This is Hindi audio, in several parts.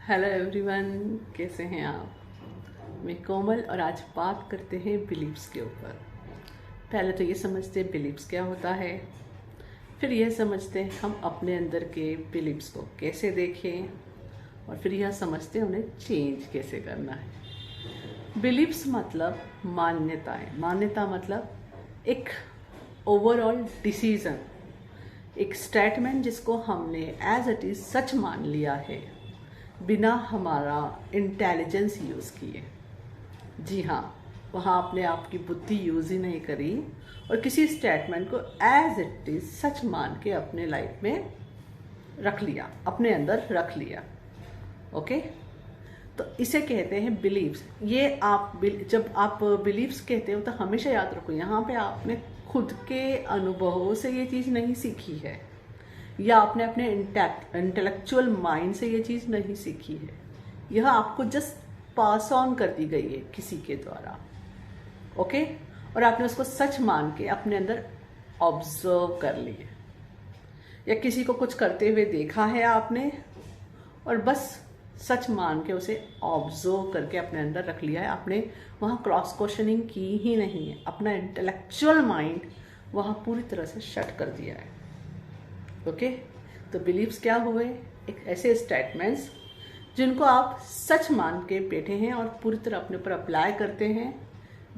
हेलो एवरीवन, कैसे हैं आप। मैं कोमल और आज बात करते हैं बिलीव्स के ऊपर। पहले तो ये समझते हैं बिलीव्स क्या होता है, फिर यह समझते हैं हम अपने अंदर के बिलीव्स को कैसे देखें, और फिर यह समझते हैं उन्हें चेंज कैसे करना है। बिलीव्स मतलब मान्यताएं, मान्यता मतलब एक ओवरऑल डिसीजन, एक स्टेटमेंट जिसको हमने एज इट इज सच मान लिया है बिना हमारा इंटेलिजेंस यूज़ किए। जी हाँ, वहाँ अपने आप की बुद्धि यूज़ ही नहीं करी और किसी स्टेटमेंट को एज इट इज सच मान के अपने लाइफ में रख लिया, अपने अंदर रख लिया। ओके, तो इसे कहते हैं बिलीव्स। ये आप जब आप बिलीव्स कहते हो तो हमेशा याद रखो, यहाँ पे आपने खुद के अनुभवों से ये चीज़ नहीं सीखी है या आपने अपने इंटेलेक्चुअल माइंड से ये चीज़ नहीं सीखी है। यह आपको जस्ट पास ऑन कर दी गई है किसी के द्वारा। ओके, और आपने उसको सच मान के अपने अंदर ऑब्जर्व कर लिए, या किसी को कुछ करते हुए देखा है आपने और बस सच मान के उसे ऑब्जर्व करके अपने अंदर रख लिया है। आपने वहाँ क्रॉस क्वेश्चनिंग की ही नहीं है, अपना इंटेलेक्चुअल माइंड वहाँ पूरी तरह से शट कर दिया है। ओके, तो बिलीव्स क्या हुए? एक ऐसे स्टेटमेंट्स जिनको आप सच मान के बैठे हैं और पूरी तरह अपने ऊपर अप्लाई करते हैं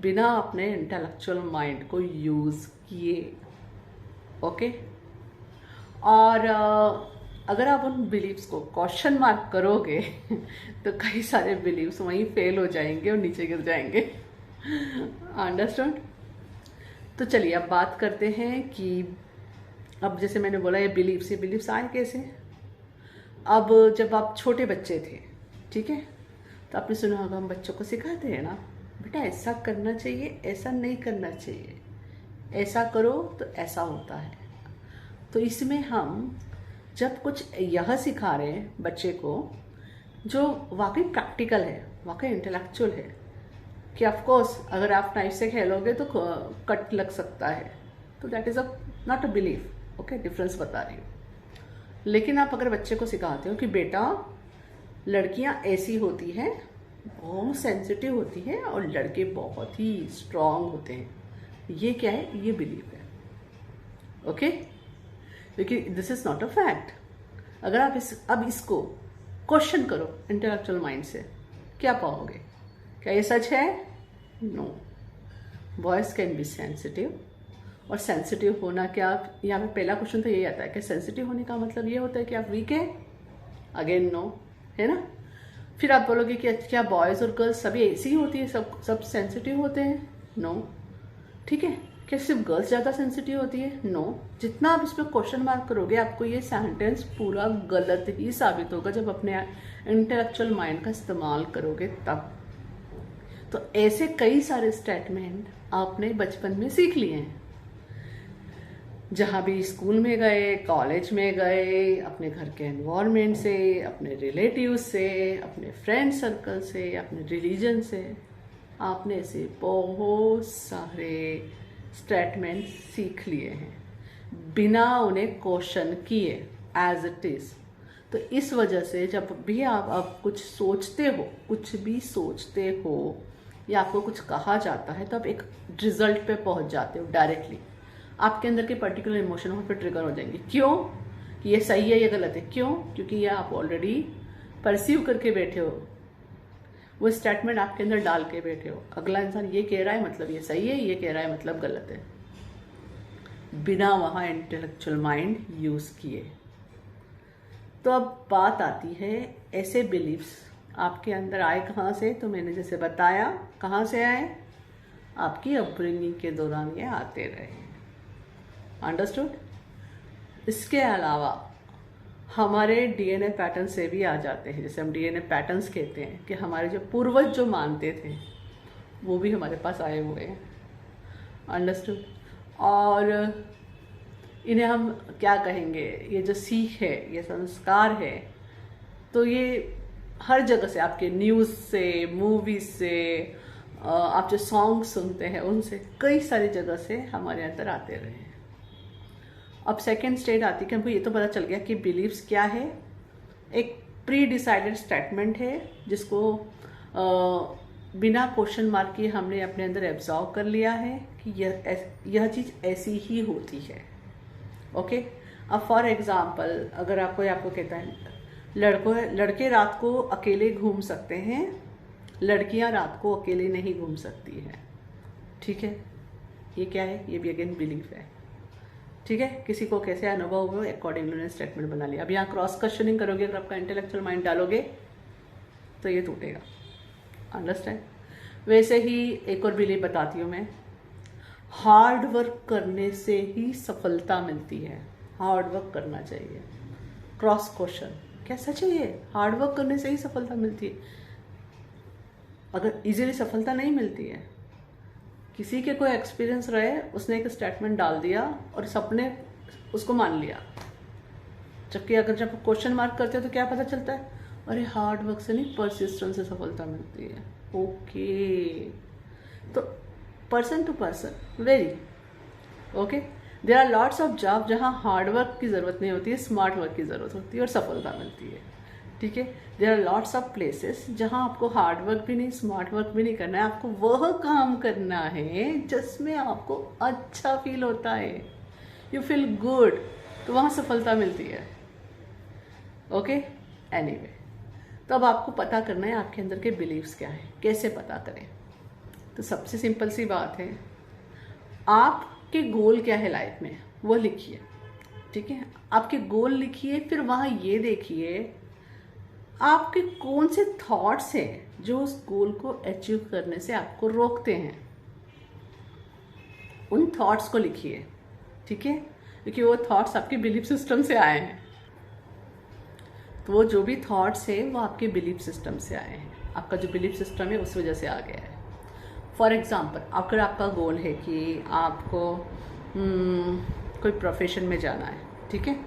बिना अपने इंटेलेक्चुअल माइंड को यूज़ किए। ओके, और अगर आप उन बिलीव्स को क्वेश्चन मार्क करोगे तो कई सारे बिलीव्स वहीं फेल हो जाएंगे और नीचे गिर जाएंगे। अंडरस्टैंड? तो चलिए अब बात करते हैं कि अब जैसे मैंने बोला ये बिलीव्स आए कैसे। अब जब आप छोटे बच्चे थे, ठीक है, तो आपने सुना होगा हम बच्चों को सिखाते हैं ना, बेटा ऐसा करना चाहिए, ऐसा नहीं करना चाहिए, ऐसा करो तो ऐसा होता है। तो इसमें हम जब कुछ यह सिखा रहे हैं बच्चे को जो वाकई प्रैक्टिकल है, वाकई इंटेलेक्चुअल है, कि ऑफकोर्स अगर आप नाइफ से खेलोगे तो कट लग सकता है, तो that is not a belief. Okay, difference बता रही हूँ। लेकिन आप अगर बच्चे को सिखाते हो कि बेटा लड़कियां ऐसी होती हैं, बहुत सेंसिटिव होती हैं, और लड़के बहुत ही स्ट्रांग होते हैं, ये क्या है? ये बिलीफ है। ओके, लेकिन this is not a fact. अगर आप अब इसको क्वेश्चन करो इंटेलेक्चुअल माइंड से, क्या पाओगे? क्या ये सच है? No, boys can be sensitive. और सेंसिटिव होना क्या, यहाँ पे पहला क्वेश्चन तो यही आता है कि सेंसिटिव होने का मतलब ये होता है कि आप वीक है? अगेन नो, है ना। फिर आप बोलोगे कि क्या बॉयज़ और गर्ल्स सभी ऐसी ही होती है, सब सेंसिटिव होते हैं? नो। ठीक है, क्या सिर्फ गर्ल्स ज़्यादा सेंसिटिव होती है? नो। जितना आप इस पर क्वेश्चन मार्क करोगे आपको ये सेंटेंस पूरा गलत ही साबित होगा जब अपने इंटेलेक्चुअल माइंड का इस्तेमाल करोगे तब। तो ऐसे कई सारे स्टेटमेंट आपने बचपन में सीख लिए हैं, जहाँ भी स्कूल में गए, कॉलेज में गए, अपने घर के एनवायरनमेंट से, अपने रिलेटिव से, अपने फ्रेंड सर्कल से, अपने रिलीजन से, आपने ऐसे बहुत सारे स्टेटमेंट सीख लिए हैं बिना उन्हें क्वेश्चन किए, एज इट इज। तो इस वजह से जब भी आप अब कुछ सोचते हो, कुछ भी सोचते हो या आपको कुछ कहा जाता है, तो आप एक रिजल्ट पे पहुंच जाते हो डायरेक्टली। आपके अंदर के पर्टिकुलर इमोशन वहाँ पे ट्रिगर हो जाएंगे। क्यों? कि ये सही है, ये गलत है। क्यों? क्योंकि ये आप ऑलरेडी परसीव करके बैठे हो, वो स्टेटमेंट आपके अंदर डाल के बैठे हो। अगला इंसान ये कह रहा है मतलब ये सही है, ये कह रहा है मतलब गलत है, बिना वहाँ इंटेलेक्चुअल माइंड यूज किए। तो अब बात आती है ऐसे बिलीव्स आपके अंदर आए कहाँ से? तो मैंने जैसे बताया कहाँ से आए, आपकी अपब्रिंगिंग के दौरान ये आते रहे। अंडरस्टूड? इसके अलावा हमारे डीएनए पैटर्न से भी आ जाते हैं, जैसे हम डीएनए पैटर्न्स कहते हैं कि हमारे जो पूर्वज जो मानते थे वो भी हमारे पास आए हुए हैं। अंडरस्टूड? और इन्हें हम क्या कहेंगे, ये जो सीख है, ये संस्कार है, तो ये हर जगह से, आपके न्यूज़ से, मूवीज से, आप जो सॉन्ग सुनते हैं उनसे, कई सारी जगह से हमारे अंदर आते रहे हैं। अब सेकेंड स्टेट आती है कि हमको ये तो पता चल गया कि बिलीव्स क्या है, एक प्री डिसाइडेड स्टेटमेंट है जिसको बिना क्वेश्चन मार्क के हमने अपने अंदर एब्जॉर्व कर लिया है कि यह चीज़ ऐसी ही होती है। ओके, अब फॉर एग्जांपल अगर आपको कहता है लड़के रात को अकेले घूम सकते हैं, लड़कियां रात को अकेले नहीं घूम सकती हैं। ठीक है, ये क्या है? ये भी अगेन बिलीफ है। ठीक है, किसी को कैसे अनुभव हो अकॉर्डिंगली उन्होंने स्टेटमेंट बना लिया। अब यहाँ क्रॉस क्वेश्चनिंग करोगे, अगर आपका इंटेलेक्चुअल माइंड डालोगे तो ये टूटेगा। अंडरस्टैंड? वैसे ही एक और बिलीफ बताती हूँ मैं, हार्ड वर्क करने से ही सफलता मिलती है। हार्ड वर्क करना चाहिए। क्रॉस क्वेश्चन, क्या सच है ये? हार्ड वर्क करने से ही सफलता मिलती है? अगर इजीली सफलता नहीं मिलती है। किसी के कोई एक्सपीरियंस रहे, उसने एक स्टेटमेंट डाल दिया और सबने उसको मान लिया, जबकि अगर जब क्वेश्चन मार्क करते हो तो क्या पता चलता है? अरे हार्ड वर्क से नहीं, परसिस्टेंस से सफलता मिलती है। ओके, तो person to person very okay. There are lots of job जहाँ हार्ड वर्क की ज़रूरत नहीं होती है, स्मार्ट वर्क की ज़रूरत होती है और सफलता मिलती है। ठीक है, there are lots of places जहाँ आपको हार्ड वर्क भी नहीं, स्मार्ट वर्क भी नहीं करना है, आपको वह काम करना है जिसमें आपको अच्छा फील होता है, यू फील गुड, तो वहाँ सफलता मिलती है। ओके, एनीवे, तो अब आपको पता करना है आपके अंदर के बिलीव्स क्या है। कैसे पता करें? तो सबसे सिंपल सी बात है, आपके गोल क्या है लाइफ में वो लिखिए। ठीक है, आपके गोल लिखिए, फिर वहाँ ये देखिए आपके कौन से थॉट्स हैं जो उस गोल को अचीव करने से आपको रोकते हैं। उन थॉट्स को लिखिए। ठीक है, क्योंकि वो थॉट्स आपके बिलीफ सिस्टम से आए हैं। तो वो जो भी थॉट्स है वो आपके बिलीफ सिस्टम से आए हैं। आपका जो बिलीफ सिस्टम है उस वजह से आ गया है। फॉर एग्जाम्पल, अगर आपका गोल है कि आपको कोई प्रोफेशन में जाना है, ठीक है,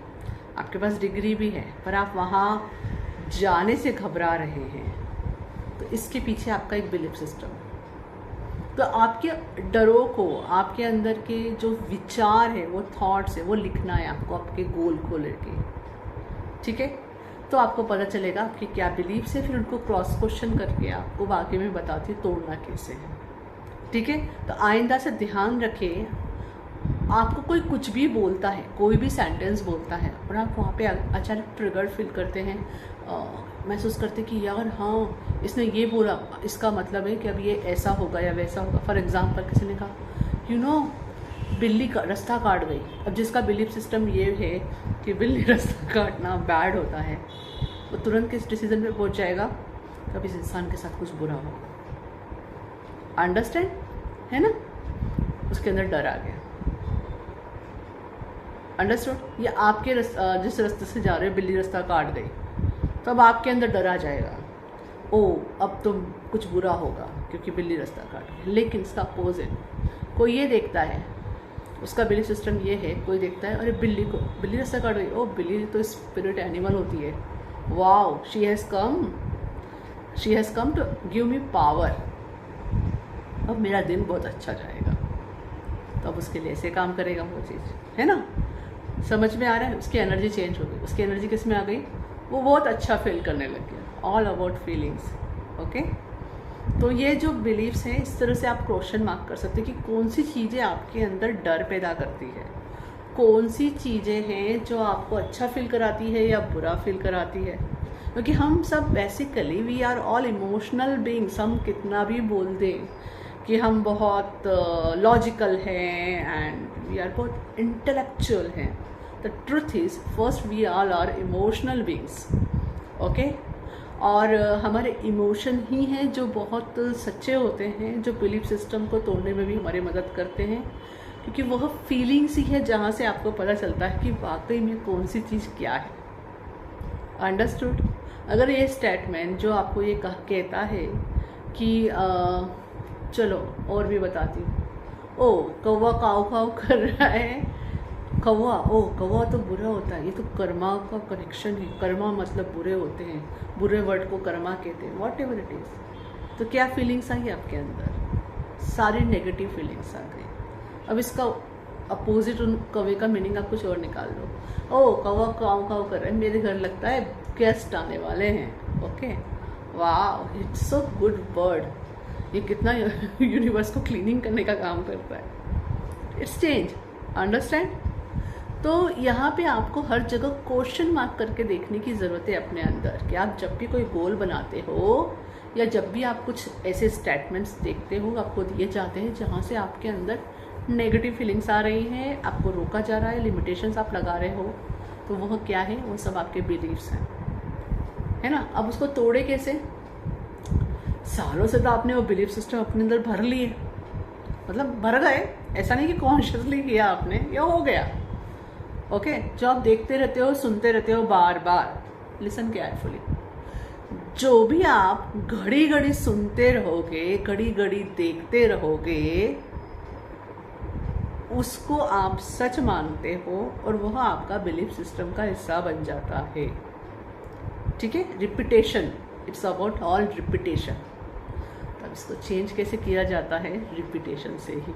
आपके पास डिग्री भी है पर आप वहाँ जाने से घबरा रहे हैं, तो इसके पीछे आपका एक बिलीफ सिस्टम है। तो आपके डरों को, आपके अंदर के जो विचार है, वो थॉट्स है, वो लिखना है आपको आपके गोल को लेके। ठीक है, तो आपको पता चलेगा आपके क्या बिलीव्स है, फिर उनको क्रॉस क्वेश्चन करके आपको वाकई में बताती हूँ तोड़ना कैसे है। ठीक है, तो आइंदा से ध्यान रखें, आपको कोई कुछ भी बोलता है, कोई भी सेंटेंस बोलता है और आप वहाँ पे अचानक ट्रिगर्ड फील करते हैं, महसूस करते कि यार हाँ इसने ये बोला, इसका मतलब है कि अब ये ऐसा होगा या वैसा होगा। फॉर एग्जांपल, किसी ने कहा यू नो बिल्ली का रास्ता काट गई। अब जिसका बिलीफ सिस्टम ये है कि बिल्ली रास्ता काटना बैड होता है, वो तुरंत किस डिसीजन पे पहुंच जाएगा, कभी इस इंसान के साथ कुछ बुरा होगा। अंडरस्टैंड है ना? उसके अंदर डर आ गया। अंडरस्टूड? या आपके जिस रास्ते से जा रहे हो बिल्ली रास्ता काट गई, तो अब आपके अंदर डर आ जाएगा, ओ अब तो कुछ बुरा होगा क्योंकि बिल्ली रास्ता काट गई। लेकिन इसका अपोजिट, कोई ये देखता है, उसका बिलीफ सिस्टम ये है, कोई देखता है अरे बिल्ली रास्ता काट गई, ओ बिल्ली तो स्पिरिट एनिमल होती है, wow she has come to give me power, अब मेरा दिन बहुत अच्छा जाएगा। तो अब उसके लिए ऐसे काम करेगा वो चीज़, है ना? समझ में आ रहा है? उसकी एनर्जी चेंज हो गई। उसकी एनर्जी किस में आ गई? वो बहुत अच्छा फील करने लग गया। All about feelings. ओके, तो ये जो बिलीव्स हैं, इस तरह से आप क्वेश्चन मार्क कर सकते हैं कि कौन सी चीज़ें आपके अंदर डर पैदा करती है, कौन सी चीज़ें हैं जो आपको अच्छा फील कराती है या बुरा फील कराती है। क्योंकि हम सब basically we are all emotional beings. हम कितना भी बोल दें कि हम बहुत लॉजिकल हैं एंड वी आर बहुत इंटेलेक्चुअल हैं, the truth is first we all are emotional beings. Okay, और हमारे इमोशन ही हैं जो बहुत सच्चे होते हैं, जो बिलीफ सिस्टम को तोड़ने में भी हमारी मदद करते हैं, क्योंकि वह फीलिंग्स ही है जहाँ से आपको पता चलता है कि वाकई में कौन सी चीज़ क्या है। अंडरस्टूड? अगर ये स्टेटमेंट जो आपको ये कहता है कि चलो और भी बताती हूँ, ओ कौवा काव काव कर रहा है, कौवा, ओ कौवा तो बुरा होता है, ये तो कर्मा का कनेक्शन है, कर्मा मतलब बुरे होते हैं, बुरे वर्ड को कर्मा कहते हैं, वॉट एवर इट इज़। तो क्या फीलिंग्स आई आपके अंदर? सारी नेगेटिव फीलिंग्स आ गई। अब इसका अपोजिट उन कौवे का मीनिंग आप कुछ और निकाल लो। ओ कौवा काव काव कर रहा है, मेरे घर लगता है गेस्ट आने वाले हैं। ओके, वाह, इट्स सो गुड वर्ड। ये कितना यूनिवर्स को क्लीनिंग करने का काम करता है। It's change, understand. तो यहाँ पे आपको हर जगह क्वेश्चन मार्क करके देखने की ज़रूरत है अपने अंदर, कि आप जब भी कोई गोल बनाते हो या जब भी आप कुछ ऐसे स्टेटमेंट्स देखते हो आपको दिए जाते हैं जहाँ से आपके अंदर नेगेटिव फीलिंग्स आ रही हैं, आपको रोका जा रहा है, लिमिटेशंस आप लगा रहे हो, तो वह क्या है? वो सब आपके बिलीव्स हैं, है ना। अब उसको तोड़े कैसे? सालों से तो आपने वो बिलीफ सिस्टम अपने अंदर भर लिए, मतलब भर गए, ऐसा नहीं कि कॉन्शियसली किया आपने, ये हो गया। ओके, जो आप देखते रहते हो, सुनते रहते हो बार बार, लिसन केयरफुली, जो भी आप घड़ी घड़ी सुनते रहोगे, घड़ी घड़ी देखते रहोगे, उसको आप सच मानते हो और वह आपका बिलीफ सिस्टम का हिस्सा बन जाता है। ठीक है, repetition, it's about all repetition. तब इसको चेंज कैसे किया जाता है? रिपीटेशन से ही।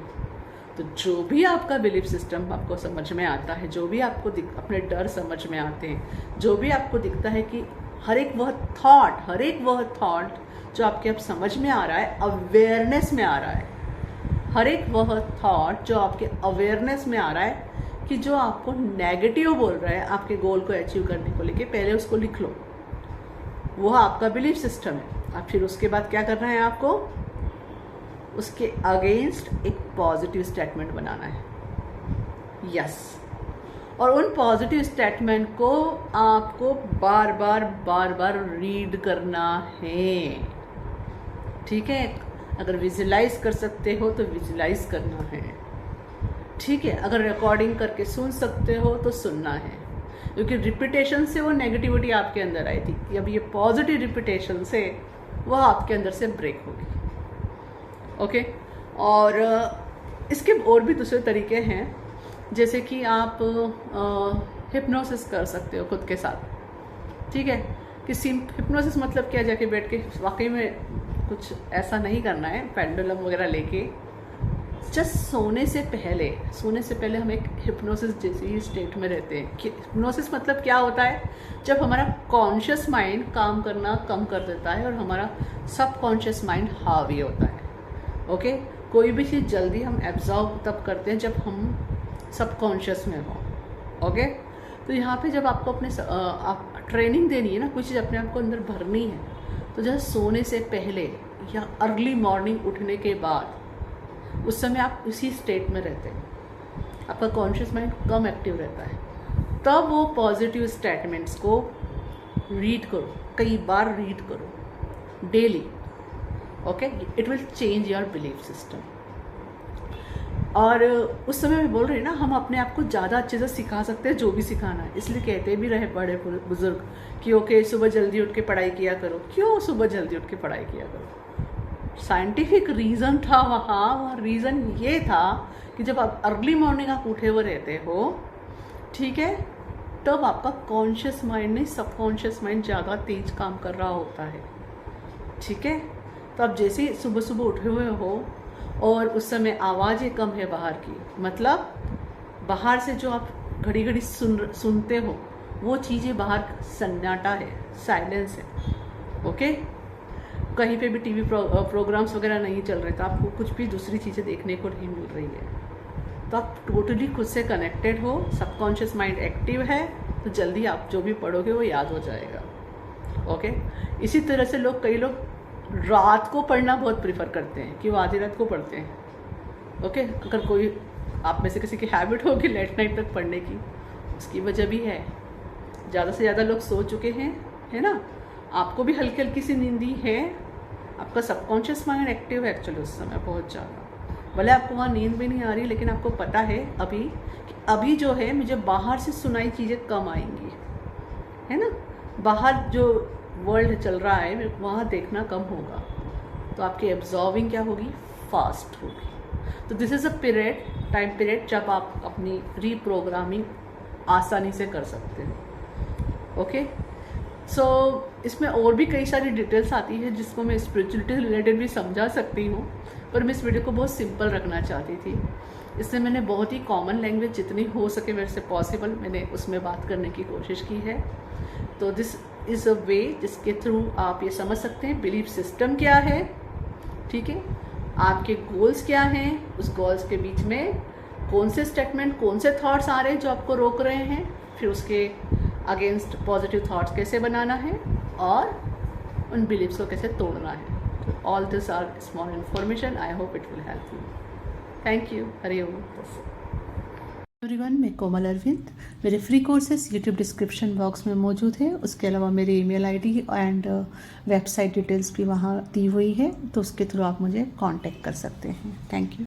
तो जो भी आपका बिलीफ सिस्टम आपको समझ में आता है, जो भी आपको अपने डर समझ में आते हैं, जो भी आपको दिखता है कि हर एक वह थॉट जो आपके अब समझ में आ रहा है, अवेयरनेस में आ रहा है, हर एक वह थॉट जो आपके अवेयरनेस में आ रहा है कि जो आपको नेगेटिव बोल रहा है आपके गोल को अचीव करने को लेके, पहले उसको लिख लो, वह आपका बिलीफ सिस्टम है। अब फिर उसके बाद क्या करना है? आपको उसके अगेंस्ट एक पॉजिटिव स्टेटमेंट बनाना है। यस, और उन पॉजिटिव स्टेटमेंट को आपको बार बार रीड करना है। ठीक है, अगर विजुलाइज कर सकते हो तो विजुलाइज करना है। ठीक है, अगर रिकॉर्डिंग करके सुन सकते हो तो सुनना है, क्योंकि रिपीटेशन से वो नेगेटिविटी आपके अंदर आई थी, अब ये पॉजिटिव रिपीटेशन से वह आपके अंदर से ब्रेक होगी। ओके, और इसके और भी दूसरे तरीके हैं, जैसे कि आप हिप्नोसिस कर सकते हो खुद के साथ। ठीक है, कि हिप्नोसिस मतलब क्या? जाके बैठ के वाकई में कुछ ऐसा नहीं करना है, पेंडुलम वगैरह लेके, जस्ट सोने से पहले हम एक हिप्नोसिस जैसी ही स्टेट में रहते हैं। कि हिप्नोसिस मतलब क्या होता है? जब हमारा कॉन्शियस माइंड काम करना कम कर देता है और हमारा सबकॉन्शियस माइंड हावी होता है। ओके, कोई भी चीज़ जल्दी हम एब्जॉर्व तब करते हैं जब हम सबकॉन्शियस में हो। ओके, तो यहाँ पे जब आपको अपने आप ट्रेनिंग देनी है ना, कुछ चीज़ अपने आप को अंदर भरनी है, तो जैसे सोने से पहले या अर्ली मॉर्निंग उठने के बाद, उस समय आप उसी स्टेट में रहते हैं, आपका कॉन्शियस माइंड कम एक्टिव रहता है, तब वो पॉजिटिव स्टेटमेंट्स को रीड करो, कई बार रीड करो daily. Okay, it will change your belief system. और उस समय मैं बोल रही ना, हम अपने आप को ज़्यादा अच्छे से सिखा सकते हैं जो भी सिखाना है। इसलिए कहते भी रहे बड़े बुजुर्ग कि ओके, सुबह जल्दी उठ के पढ़ाई किया करो। क्यों सुबह जल्दी उठ के पढ़ाई किया करो? साइंटिफिक रीज़न था वहाँ रीज़न ये था कि जब आप अर्ली मॉर्निंग आप उठे हुए रहते हो, ठीक है, तब आपका कॉन्शियस माइंड नहीं सबकॉन्शियस माइंड ज़्यादा तेज काम कर रहा होता है। ठीक है, तो आप जैसे ही सुबह सुबह उठे हुए हो और उस समय आवाज़ें कम है बाहर की, मतलब बाहर से जो आप घड़ी घड़ी सुनते हो वो चीज़ें बाहर सन्नाटा है, साइलेंस है। ओके, कहीं पे भी टीवी प्रोग्राम्स वगैरह नहीं चल रहे, तो आपको कुछ भी दूसरी चीज़ें देखने को नहीं मिल रही है, तो आप टोटली खुद से कनेक्टेड हो, सबकॉन्शियस माइंड एक्टिव है, तो जल्दी आप जो भी पढ़ोगे वो याद हो जाएगा। ओके, इसी तरह से कई लोग रात को पढ़ना बहुत प्रीफर करते हैं कि वो आधी रात को पढ़ते हैं। ओके, अगर कोई आप में से किसी की हैबिट होगी लेट नाइट तक पढ़ने की, उसकी वजह भी है, ज़्यादा से ज़्यादा लोग सो चुके हैं, है ना, आपको भी हल्की हल्की सी नींदी है, आपका सबकॉन्शियस माइंड एक्टिव है एक्चुअली उस समय बहुत ज़्यादा। भले आपको वहाँ नींद भी नहीं आ रही, लेकिन आपको पता है अभी जो है मुझे बाहर से सुनाई चीज़ें कम आएंगी, है ना, बाहर जो वर्ल्ड चल रहा है वहाँ देखना कम होगा, तो आपकी एब्जॉर्विंग क्या होगी? फास्ट होगी। तो this is a time period जब आप अपनी रीप्रोग्रामिंग आसानी से कर सकते हो। ओके, सो इसमें और भी कई सारी डिटेल्स आती है जिसको मैं स्पिरिचुअलिटी रिलेटेड भी समझा सकती हूँ, पर मैं इस वीडियो को बहुत सिंपल रखना चाहती थी, इसलिए मैंने बहुत ही कॉमन लैंग्वेज जितनी हो सके मेरे से पॉसिबल मैंने उसमें बात करने की कोशिश की है। तो दिस इज़ अ वे जिसके थ्रू आप ये समझ सकते हैं बिलीफ सिस्टम क्या है, ठीक है, आपके गोल्स क्या हैं, उस गोल्स के बीच में कौन से स्टेटमेंट, कौन से थॉट्स आ रहे हैं जो आपको रोक रहे हैं, फिर उसके अगेंस्ट पॉजिटिव थॉट्स कैसे बनाना है और उन बिलीव्स को कैसे तोड़ना है। तो all this are small information, I hope it will help you. Thank you. Hariom. Everyone, मैं कोमल अरविंद। मेरे free courses YouTube description box में मौजूद है। उसके अलावा मेरी email ID and website details भी वहाँ दी हुई है, तो उसके थ्रू आप मुझे कांटेक्ट कर सकते हैं। Thank you.